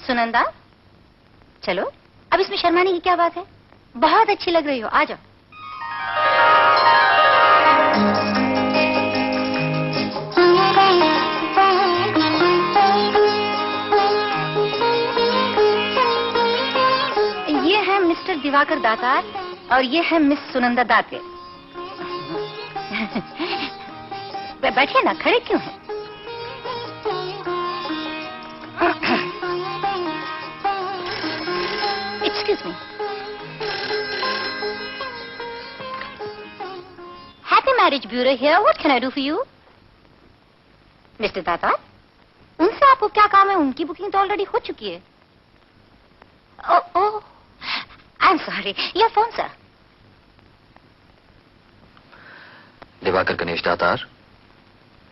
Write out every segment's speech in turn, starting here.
सुनंदा, चलो, अब इसमें शर्माने की क्या बात है? बहुत अच्छी लग रही हो, आ जाओ। ये है मिस्टर दिवाकर दातार और ये है मिस सुनंदा दाते। बैठिए ना, खड़े क्यों हैं? Excuse me. Happy Marriage Bureau here. What can I do for you? Mr. दाता, उनसे आपको क्या काम है? उनकी बुकिंग तो ऑलरेडी हो चुकी है। Oh, I'm sorry. Your phone, sir. Diwakar Ganesh Datar,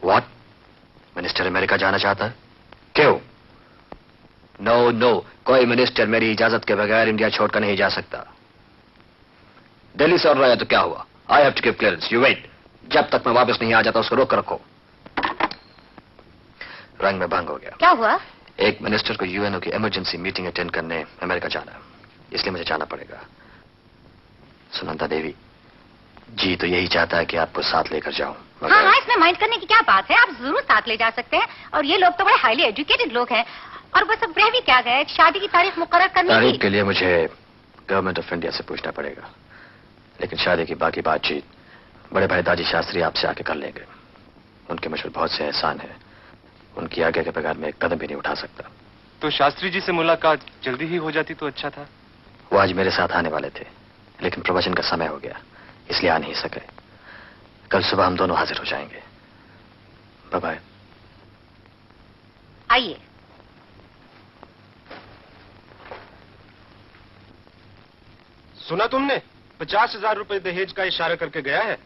What? Minister America जाना चाहता है? क्यों? नो, कोई मिनिस्टर मेरी इजाजत के बगैर इंडिया छोड़कर नहीं जा सकता। दिल्ली से और रहा है तो क्या हुआ? I have to give clearance. You wait. जब तक मैं वापस नहीं आ जाता उसको रोक कर रखो। रंग में भंग हो गया। क्या हुआ? एक मिनिस्टर को यूएनओ की इमरजेंसी मीटिंग अटेंड करने अमेरिका जाना है, इसलिए मुझे जाना पड़ेगा। सुनंदा देवी, जी तो यही चाहता है कि आपको साथ लेकर जाऊं। हाँ, इसमें माइंड करने की क्या बात है? आप जरूर साथ ले जा सकते हैं। और ये लोग तो बड़े हाईली एजुकेटेड लोग हैं। और बस अब रह भी क्या गया, शादी की तारीख मुकर्रर करनी थी। तारीख के लिए मुझे गवर्नमेंट ऑफ इंडिया से पूछना पड़ेगा, लेकिन शादी की बाकी बातचीत बड़े भाई दाजी शास्त्री आपसे आके कर लेंगे। उनके मुझ पर बहुत से एहसान है, उनकी आज्ञा के बगैर मैं एक कदम भी नहीं उठा सकता। तो शास्त्री जी से मुलाकात जल्दी ही हो जाती तो अच्छा था। वो आज मेरे साथ आने वाले थे, लेकिन प्रवचन का समय हो गया, इसलिए आ नहीं सके। कल सुबह हम दोनों हाजिर हो जाएंगे। Bye bye. आइए। सुना तुमने? 50,000 रुपए दहेज का इशारा करके गया है।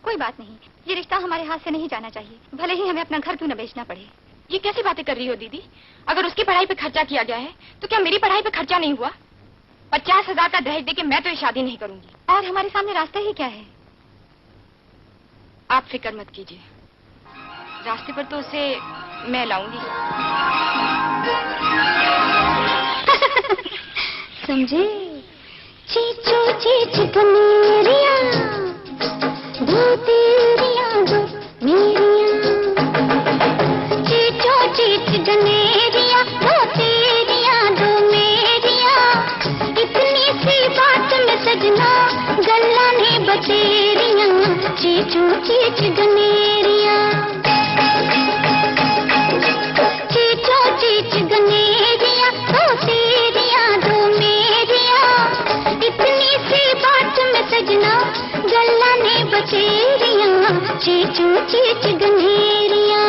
कोई बात नहीं, ये रिश्ता हमारे हाथ से नहीं जाना चाहिए, भले ही हमें अपना घर क्यों न बेचना पड़े। ये कैसी बातें कर रही हो दीदी? अगर उसकी पढ़ाई पे खर्चा किया गया है तो क्या मेरी पढ़ाई पे खर्चा नहीं हुआ? 50,000 का दहेज देके मैं तो ये शादी नहीं करूंगी। और हमारे सामने रास्ता ही क्या है? आप फिक्र मत कीजिए, रास्ते पर तो उसे मैं लाऊंगी। समझे? चीचो चीच कनेरिया, दो तेरिया दो मेरिया। चीचो चीच कनेरिया, दो तेरिया दो मेरिया। इतनी सी बात में सजना गल्ला ने बतेरिया। चीचो चीच कनेरिया, चीचो चीच कनेरिया, दो तेरिया दो मेरिया। इतनी सी बात में सजना गल्ला ने बतेरिया। चीचो चीच गनेरिया।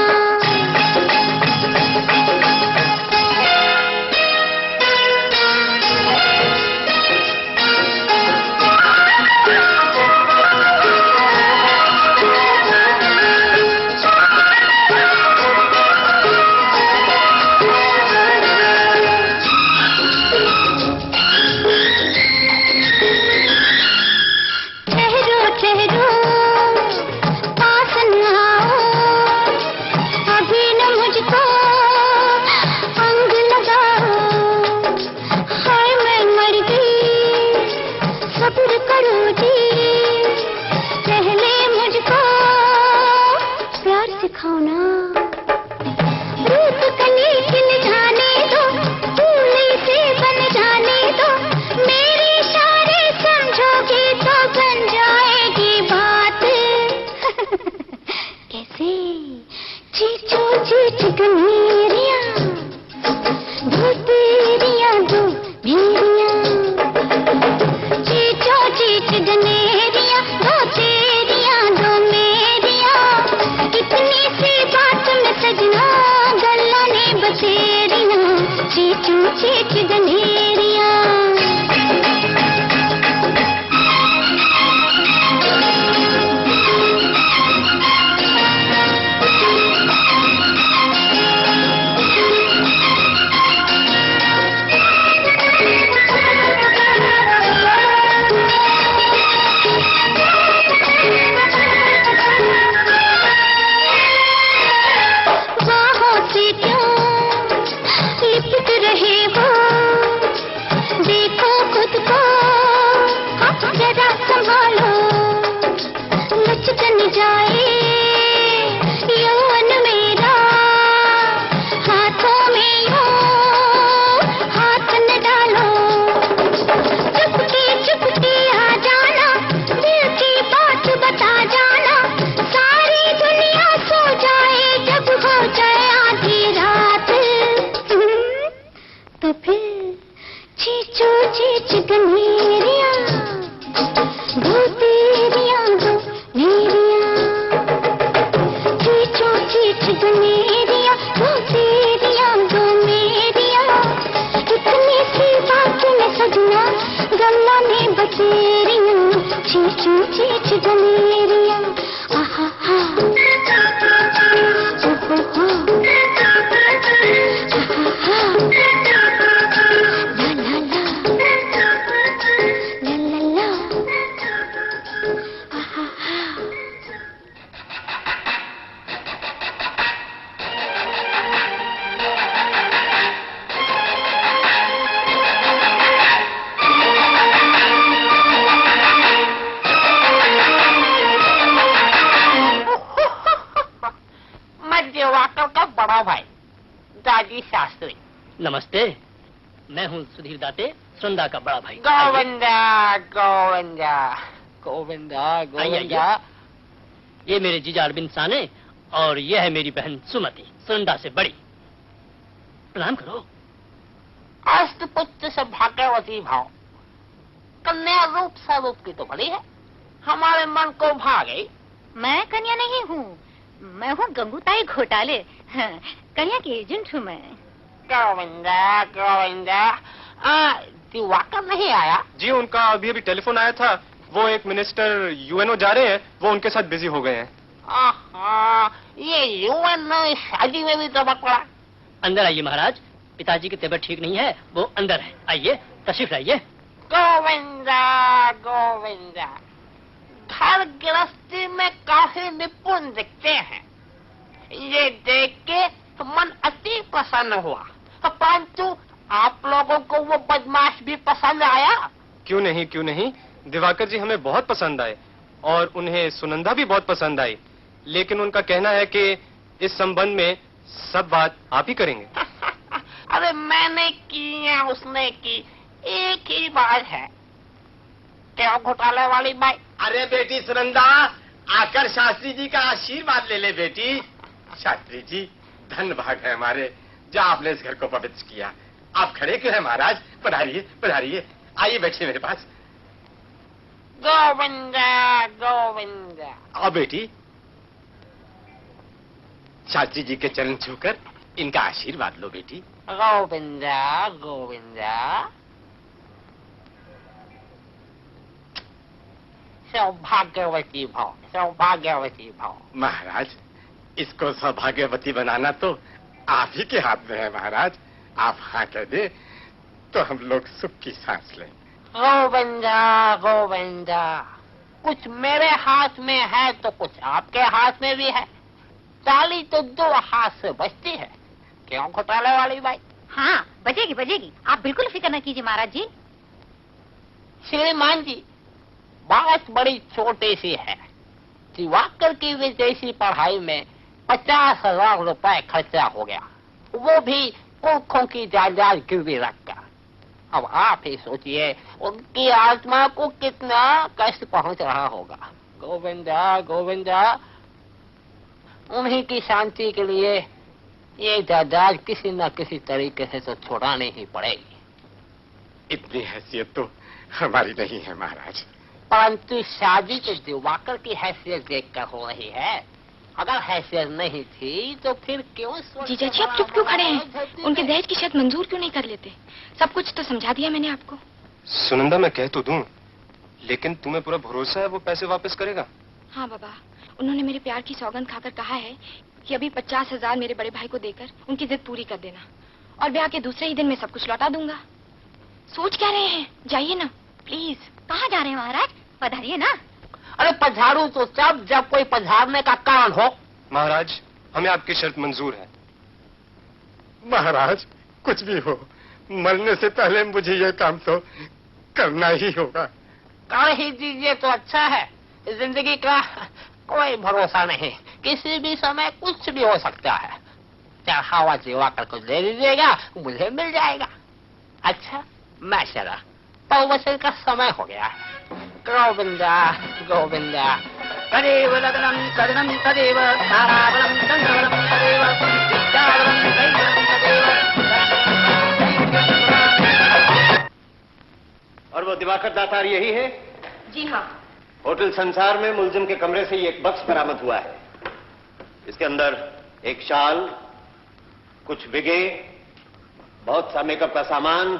रहे हो, देखो खुद को, जरा संभालो, लचक न जाए यौवन मेरा, हाथों में यूं हाथ न डालो, चुपके चुपके आ जाना, दिल की बात बता जाना, सारी दुनिया सो जाए जब हो जाए आधी रात, तो फिर चीचो चीच गनेरिया, दो तेरिया दो मेरिया, चीचो चीच गनेरिया, दो तेरिया दो मेरिया, इतनी सी बात में सजना गल्ला में बसेरिया, चीचो चीच गनेरिया, आहा हा, ओहो हो, आहा हा, ला ला ला, ला ला ला, आहा हा। मैं दिवाकर का बड़ा भाई दादी शास्त्री। नमस्ते, मैं हूँ सुधीर दाते, सुंदा का बड़ा भाई। गोविंदा गोविंदा गोविंदा आइए, गोविंदा। ये मेरे जीजा अरविंद साने और ये है मेरी बहन सुमति, सुनंदा से बड़ी। प्रणाम करो। अष्टपुत्र से भाग्यवती भाव, कन्या रूप स्वरूप की तो बड़ी है, हमारे मन को भा गई। मैं कन्या नहीं हूँ, मैं हूँ गंगूताई घोटाले, हाँ, कन्या की एजेंट हूँ मैं। गोविंदा गोविंदा, दिवाकर नहीं आया? जी उनका अभी अभी टेलीफोन आया था, वो एक मिनिस्टर यूएनओ जा रहे हैं, वो उनके साथ बिजी हो गए हैं। ये यूएनओ शादी में भी तो पकड़ा। अंदर आइए महाराज, पिताजी की तबीयत ठीक नहीं है, वो अंदर है। आइए, तशरीफ लाइए। गोविंदा गोविंदा, घर गृहस्थी में काफी निपुण दिखते हैं, ये देख के तो मन अति प्रसन्न हुआ। परंतु आप लोगों को वो बदमाश भी पसंद आया? क्यों नहीं, दिवाकर जी हमें बहुत पसंद आए और उन्हें सुनंदा भी बहुत पसंद आई, लेकिन उनका कहना है कि इस संबंध में सब बात आप ही करेंगे। अरे मैंने की या उसने की, एक ही बात है। क्या घोटाले वाली बाई? अरे बेटी सुनंदा, आकर शास्त्री जी का आशीर्वाद ले ले बेटी। शास्त्री जी, धन्य भाग है हमारे जो आपने इस घर को पवित्र किया। आप खड़े क्यों हैं महाराज? पधारिए पधारिए, आइए बैठिए मेरे पास। गोविंदा गोविंदा। आओ बेटी, शास्त्री जी के चरण छूकर इनका आशीर्वाद लो बेटी। गोविंदा गोविंदा। सौभाग्यवती भाव, सौभाग्यवती भाव। महाराज, इसको सौभाग्यवती बनाना तो आप ही के हाथ में है महाराज। आप हाँ कह दे तो हम लोग सुख की सांस लें। गोविंदा गोविंदा, कुछ मेरे हाथ में है तो कुछ आपके हाथ में भी है। ताली तो दो हाथ से बजती है, क्यों घोटाले वाली बाई? हाँ, बजेगी बजेगी, आप बिल्कुल फिक्र न कीजिए महाराज जी। श्रीमान जी, बात बड़ी छोटी सी है। दिवाकर की विदेशी पढ़ाई में 50,000 रुपए खर्चा हो गया, वो भी पुरखों की जायदाद गिरवी रखकर। अब आप ही सोचिए उनकी आत्मा को कितना कष्ट पहुंच रहा होगा। गोविंदा गोविंदा, उन्हीं की शांति के लिए ये जायदाद किसी न किसी तरीके से तो छुड़ानी ही पड़ेगी। इतनी हैसियत तो हमारी नहीं है महाराज। परंतु शादी तो दिवाकर की हैसियत देखकर हो रही है। अगर हैसियत नहीं थी तो फिर क्यों? जीजा जी, आप चुप क्यों खड़े हैं? उनके दहेज की शर्त मंजूर क्यों नहीं कर लेते? सब कुछ तो समझा दिया मैंने आपको। सुनंदा, मैं कह तो दूं, लेकिन तुम्हें पूरा भरोसा है वो पैसे वापस करेगा? हाँ बाबा, उन्होंने मेरे प्यार की सौगंध खाकर कहा है कि अभी 50,000 मेरे बड़े भाई को देकर उनकी जिद पूरी कर देना, और ब्याह के दूसरे ही दिन मैं सब कुछ लौटा दूंगा। सोच क्या रहे हैं? जाइए ना प्लीज। कहाँ जा रहे हैं महाराज? पधारिए ना। अरे पधारू तो तब जब कोई पधारने का कारण हो। महाराज, हमें आपकी शर्त मंजूर है। महाराज, कुछ भी हो, मरने से पहले मुझे यह काम तो करना ही होगा। कर ही दीजिए तो अच्छा है। जिंदगी का कोई भरोसा नहीं, किसी भी समय कुछ भी हो सकता है। चढ़ावा दिवाकर को दे दीजिएगा, मुझे मिल जाएगा। अच्छा मैं चला, पौवसन का समय हो गया। गोविंदा गोविंदा तदेव लग्नं सदनं तदेव ताराबलं चन्द्रबलं तदेव विद्याबलं दैवं तदेव। और वो दिवाकर दातार यही है? जी हाँ। होटल संसार में मुलजिम के कमरे से ये एक बक्स बरामद हुआ है। इसके अंदर एक शाल, कुछ बिगे, बहुत सा मेकअप का सामान